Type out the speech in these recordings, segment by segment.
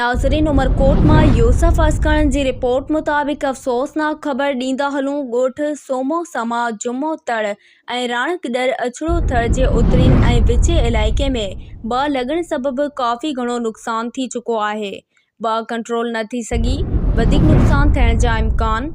नाज़रीन, उमरकोट में यूसुफ अस्करन की रिपोर्ट मुताबिक अफ़सोसनाक ख़बर ॾींदा हलूं। ॻोठ सोमो समा जुमो तड़ ऐं राणकदर अछड़ो थर जे उतरीन ऐं विचे इलाइक़े में बाहि लॻण सबबि काफ़ी घणो नुक़सान थी चुको आहे। बाहि कंट्रोल न थी सघी, वधीक नुक़सान थियण जा इम्कान।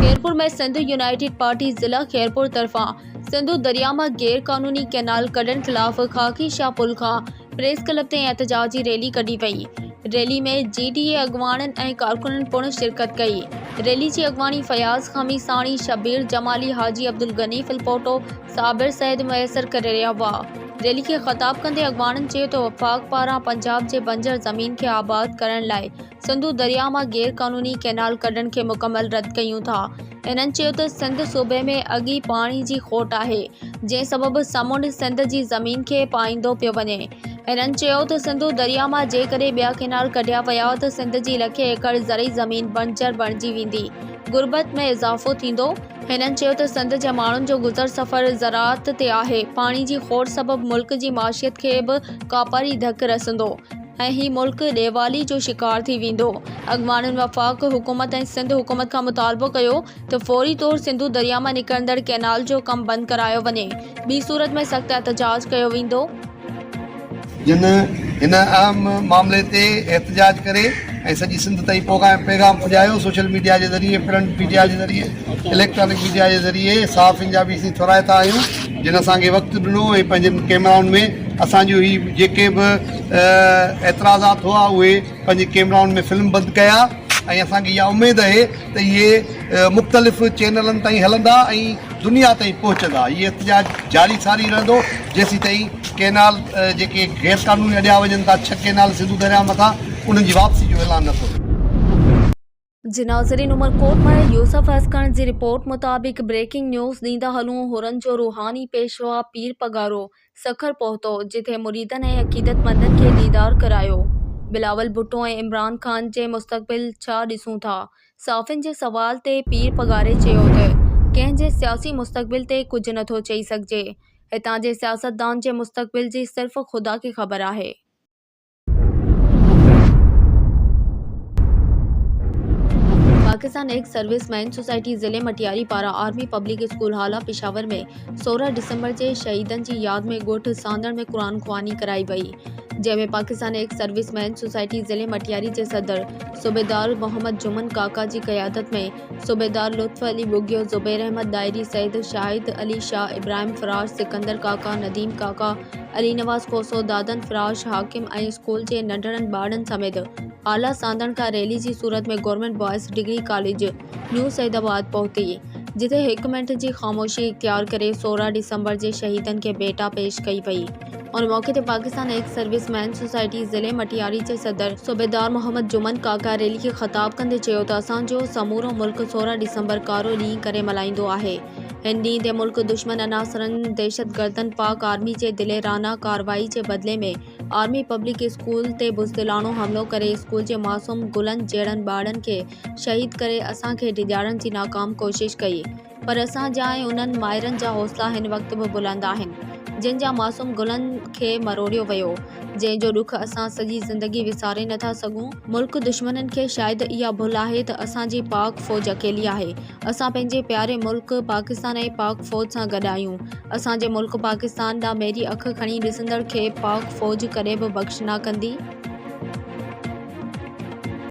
खैरपुर में सिंध यूनाइटेड पार्टी ज़िला खैरपुर तरफ़ां सिंधु दरिया में गैर कानूनी कैनाल कढण खिलाफ़ खाकी शाह पुल खां प्रेस क्लब ते एहतजाजी रैली कढी वई। रैली में GDA अॻवाननि ऐं कारकुननि पिण शिरकत कई। रैली जी अॻवानी फयाज़ खमीसाणी, शबीर जमाली, हाजी अब्दुल गनी फिलपोटो, साबिर सैद मुयसर करे रहिया हुआ। रैली के ख़िताब कंदे अॻवाननि चयो त वफ़ाक़ पारां पंजाब जे बंजर ज़मीन के आबाद करण लाइ सिंधु दरिया में गैर कानूनी कैनाल कढण के मुकम्मल रद्द कयूं था। इन्हनि चयो त सिंध सूबे में अॻी पाणी जी खोट आहे, जंहिं सबबि समुंड सिंध जी ज़मीन के पाईंदो पियो वञे। इन्हनि चयो त सिंधु दरिया में जेकॾहिं ॿिया कैनाल कढिया विया त सिंध जी लखे एकड़ ज़रई ज़मीन बंजर बणिजी वेंदी, गुरबत में इज़ाफ़ो थींदो। हिननि चयो त सिंध जे माण्हुनि जो गुज़र सफ़र ज़राअत ते आहे। पाणी जी खोट सबबि मुल्क जी माशियत खे बि कापारी धकु रसंदो ऐं ही मुल्क ॾेवाली जो शिकार थी वेंदो। अॻवाननि वफ़ाक़ हुकूमत ऐं सिंध हुकूमत खां मुतालबो कयो त फ़ौरी तौर सिंधु दरिया में निकिरंदड़ कैनाल जो कमु बंदि करायो वञे, ॿी सूरत में सख़्त एहतजाज कयो वेंदो। जिन इन अहम मामले ते एहतजाज करे ऐं सॼी सिंध ताईं पैगाम पुॼायो, सोशल मीडिया जे ज़रिए, प्रिंट मीडिया जे ज़रिए, इलेक्ट्रॉनिक मीडिया जे ज़रिए साफ़ पंजाबी से थोराइता आहियूं, जिन असांखे वक़्तु ॾिनो ऐं पंहिंजनि कैमराउनि में असांजो ही जेके बि एतिराज़ात हुआ उहे पंहिंजे कैमराउनि में फिल्म बंदि कया ऐं असांखे इहा उमेद आहे त इहे मुख़्तलिफ़ चैनलनि ताईं हलंदा ऐं दुनिया ताईं पहुचंदा। इहे एहतजाज जारी सारी रहंदो जेसीं ताईं कैनाल जेके गैर कानूनी अॾियां वञनि था, 6 कैनाल सिंधु दरिया मथां, उन्हनि जी वापसी जो ऐलान नथो थिए। नाज़रीन, उमरकोट में यूसुफ अस्करन की रिपोर्ट मुताबिक ब्रेकिंग न्यूज़ ॾींदा हलूं। हुरन जो रूहानी पेशवा पीर पगारो सखर पहुतो, जिथे मुरीदनि ऐं अक़ीदतमंदनि के दीदार करायो। बिलावल भुट्टो ऐं इमरान खान जे मुस्तक़बिल छा ॾिसूं था? साफ़िन जे सवाल ते पीर पगारे चयो त कंहिं जे सियासी मुस्तक़बिल ते कुझु नथो चई सघिजे। हितां जे सियासतदान जे मुस्तक़बिल जी सिर्फ़ ख़ुदा खे ख़बर आहे। पाकिस्तान एक्स सर्विसमैन सोसाइटी ज़िले मटियारी पारां आर्मी पब्लिक स्कूल हाला पेशावर में 16 दिसंबर जे शहीदनि जी यादि में ॻोठ सांदड़ में क़ुरान ख़्वानी कराई वई, जंहिंमें पाकिस्तान एक्स सर्विसमैन सोसाइटी ज़िले मटियारी जे सदर सूबेदार मोहम्मद जुमन काका जी क़यादत में सूबेदार लुत्फ़ अली बुगियो, ज़ुबैर अहमद दायरी, सैद शाहिद अली शाह, इब्राहिम फराज, सिकंदर काका, नदीम काका, अली नवाज़ कोसो, दादन फराज, हाकिम ऐं स्कूल जे नंढड़नि ॿारनि समेत आला सांदण खां रैली जी सूरत में government boys degree college new Saidabad पहुती, जिथे 1 मिनट जी ख़ामोशी इख्तियार करे 16 दिसंबर जे शहीदनि के बेटा पेश कई वई। और मौके ते पाकिस्तान एक्स सर्विसमैन सोसाइटी ज़िले मटियारी जे सदर सूबेदार मोहम्मद जुमन काका रैली खे ख़िताब कंदे चयो त असांजो समूरो मुल्क 16 दिसंबर कारो ॾींहुं करे मल्हाईंदो आहे। हिन ॾींहुं ते मुल्क दुश्मन अनासरनि दहशतगर्दनि पाक आर्मी जे दिलेराना कार्रवाई जे बदिले में आर्मी पब्लिक स्कूल ते बुज़दिलानो हमलो करे स्कूल जे मासूम गुलनि जहिड़नि ॿारनि खे शहीद करे असांखे डिॼारण जी नाकाम कोशिश कई, पर असां जा ऐं उन्हनि माहिरनि जा हौसला हिन वक़्त बि बुलंद आहिनि, जिन जा मासूम गुलनि खे मरोड़ियो वियो, जंहिंजो ॾुख असां सॼी ज़िंदगी विसारे नथा सघूं। मुल्क दुश्मननि खे शायदि इहा भुल आहे त असांजी पाक फ़ौज अकेली आहे। असां पंहिंजे प्यारे मुल्क पाकिस्तान ऐं पाक फ़ौज सां गॾु आहियूं। असांजे मुल्क पाकिस्तान ॾांहुं मेरी अखि खणी ॾिसंदड़ खे पाक फ़ौज कॾहिं बि बख़्श न कंदी।